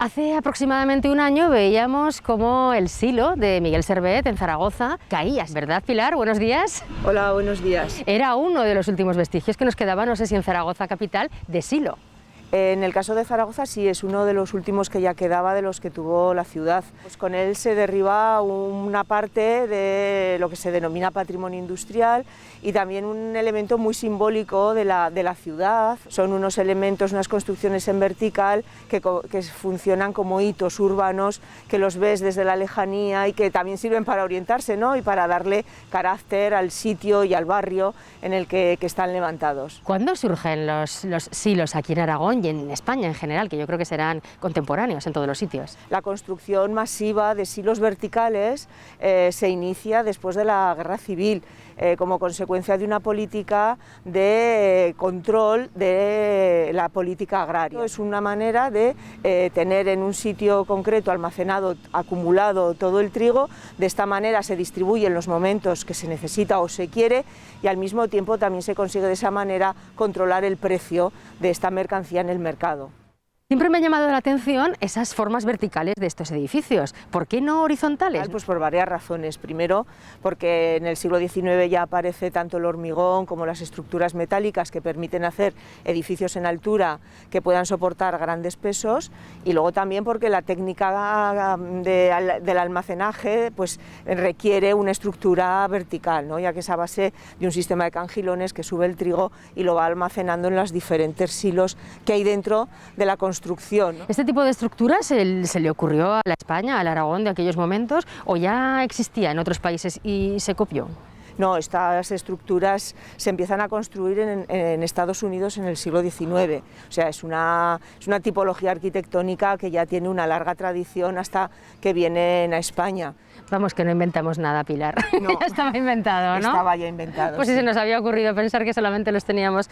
Hace aproximadamente un año veíamos cómo el silo de Miguel Servet en Zaragoza caía, ¿verdad, Pilar? Buenos días. Hola, buenos días. Era uno de los últimos vestigios que nos quedaba, no sé si en Zaragoza capital, de silo. En el caso de Zaragoza sí, es uno de los últimos que ya quedaba de los que tuvo la ciudad. Pues con él se derriba una parte de lo que se denomina patrimonio industrial y también un elemento muy simbólico de la ciudad. Son unos elementos, unas construcciones en vertical que funcionan como hitos urbanos, que los ves desde la lejanía y que también sirven para orientarse, ¿no? Y para darle carácter al sitio y al barrio en el que están levantados. ¿Cuándo surgen los silos aquí en Aragón y en España en general, que yo creo que serán contemporáneos en todos los sitios? La construcción masiva de silos verticales se inicia después de la Guerra Civil, como consecuencia de una política de control de la política agraria. Es una manera de tener en un sitio concreto almacenado, acumulado todo el trigo. De esta manera se distribuye en los momentos que se necesita o se quiere, y al mismo tiempo también se consigue de esa manera controlar el precio de esta mercancía en el mercado. Siempre me ha llamado la atención esas formas verticales de estos edificios. ¿Por qué no horizontales? Pues por varias razones. Primero, porque en el siglo XIX ya aparece tanto el hormigón como las estructuras metálicas que permiten hacer edificios en altura que puedan soportar grandes pesos, y luego también porque la técnica del almacenaje pues requiere una estructura vertical, ¿no? Ya que es a base de un sistema de cangilones que sube el trigo y lo va almacenando en los diferentes silos que hay dentro de la construcción, ¿no? ¿Este tipo de estructuras se le ocurrió a la España, al Aragón de aquellos momentos, o ya existía en otros países y se copió? No, estas estructuras se empiezan a construir en Estados Unidos en el siglo XIX. O sea, es una tipología arquitectónica que ya tiene una larga tradición hasta que vienen a España. Vamos, que no inventamos nada, Pilar. No, ya estaba inventado, ¿no? Estaba ya inventado. Pues sí, se nos había ocurrido pensar que solamente los teníamos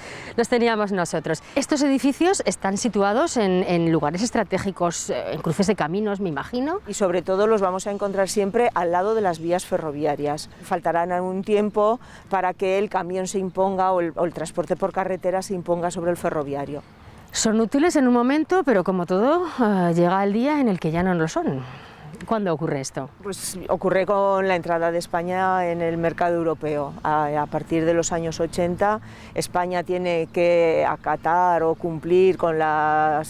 nosotros. Estos edificios están situados en lugares estratégicos, en cruces de caminos, me imagino. Y sobre todo los vamos a encontrar siempre al lado de las vías ferroviarias. Faltarán un tiempo para que el camión se imponga o el transporte por carretera se imponga sobre el ferroviario. Son útiles en un momento, pero como todo, llega el día en el que ya no lo son. ¿Cuándo ocurre esto? Pues ocurre con la entrada de España en el mercado europeo. A partir de los años 80, España tiene que acatar o cumplir con la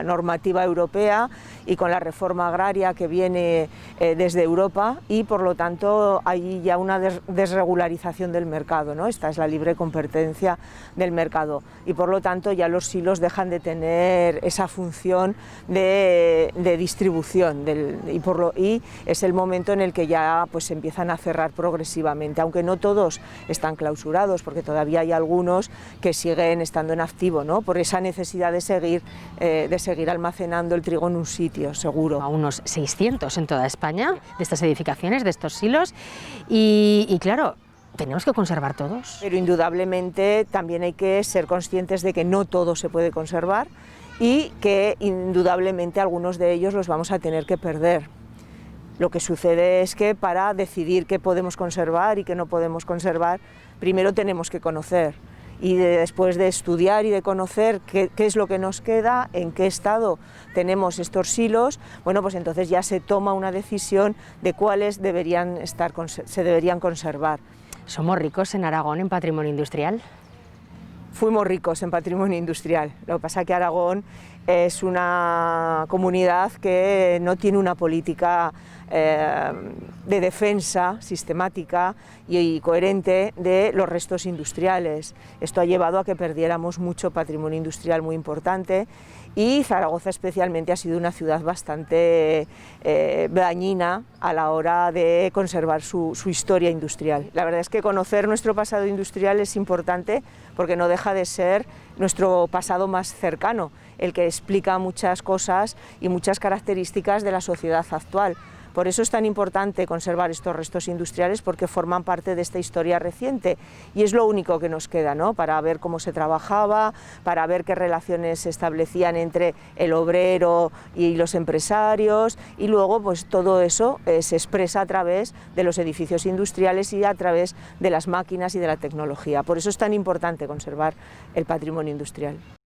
normativa europea y con la reforma agraria que viene desde Europa, y por lo tanto hay ya una desregularización del mercado, ¿no? Esta es la libre competencia del mercado, y por lo tanto ya los silos dejan de tener esa función de distribución y es el momento en el que ya pues se empiezan a cerrar progresivamente, aunque no todos están clausurados, porque todavía hay algunos que siguen estando en activo, ¿no? Por esa necesidad de seguir almacenando el trigo en un sitio seguro. A unos 600 en toda España de estas edificaciones, de estos silos, y claro, ¿tenemos que conservar todos? Pero indudablemente también hay que ser conscientes de que no todo se puede conservar y que indudablemente algunos de ellos los vamos a tener que perder. Lo que sucede es que para decidir qué podemos conservar y qué no podemos conservar, primero tenemos que conocer, y después de estudiar y de conocer qué es lo que nos queda, en qué estado tenemos estos silos, bueno, pues entonces ya se toma una decisión de cuáles se deberían conservar. ¿Somos ricos en Aragón en patrimonio industrial? Fuimos ricos en patrimonio industrial. Lo que pasa es que Aragón es una comunidad que no tiene una política de defensa sistemática y coherente de los restos industriales. Esto ha llevado a que perdiéramos mucho patrimonio industrial muy importante, y Zaragoza especialmente ha sido una ciudad bastante dañina a la hora de conservar su historia industrial. La verdad es que conocer nuestro pasado industrial es importante, porque no deja de ser nuestro pasado más cercano, el que explica muchas cosas y muchas características de la sociedad actual. Por eso es tan importante conservar estos restos industriales, porque forman parte de esta historia reciente, y es lo único que nos queda, ¿no? Para ver cómo se trabajaba, para ver qué relaciones se establecían entre el obrero y los empresarios, y luego pues todo eso se expresa a través de los edificios industriales y a través de las máquinas y de la tecnología. Por eso es tan importante conservar el patrimonio industrial.